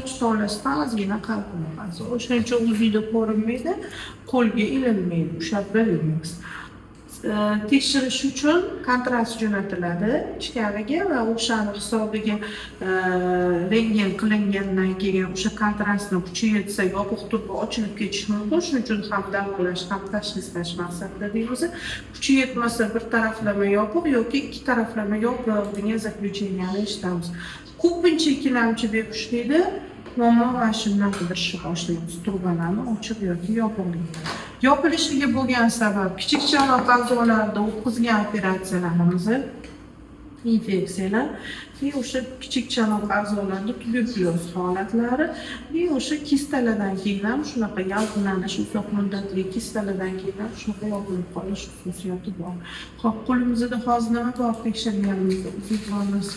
soch tolasida ozgina qalqinadi. O'shaning uchun o'zingizda ko'rinmaydi, qo'lga ilinmaydi o'sha Relimex. Tekshirish uchun kontrast jo'natiladi ichkariga va o'shani hisobiga rentgen qilingandan keyin o'sha kontrastni kuchi yetsa yopiq turib ochilib ketishi mumkin. Shuning uchun ham davolash, ham tashxislash maqsadida deymiz. Kuchi yetmasa bir taraflama yopiq yoki ikki taraflama yopiq degan zaключениyani eshitamiz. Ko'pincha ikkilamchi bepushtlikda muammo mana shundan qidirishni boshlaymiz. Turbalarni ochiq yoki yopiqlikda. Yopilishiga bo'lgan sabab kichik chanoq a'zolarida o'tkazgan operatsiyalarimiz, infeksiyalar va o'sha kichik chanoq a'zolarida tuberkulyoz holatlari va o'sha kistalardan keyin ham shunaqa yalqinlanish, uzoq muddatli kistalardan keyin ham shunaqa yopilib qolish xususiyati bor. Xo'p, qo'limizda hozir nima bor tekshirganimizda uzib olamiz.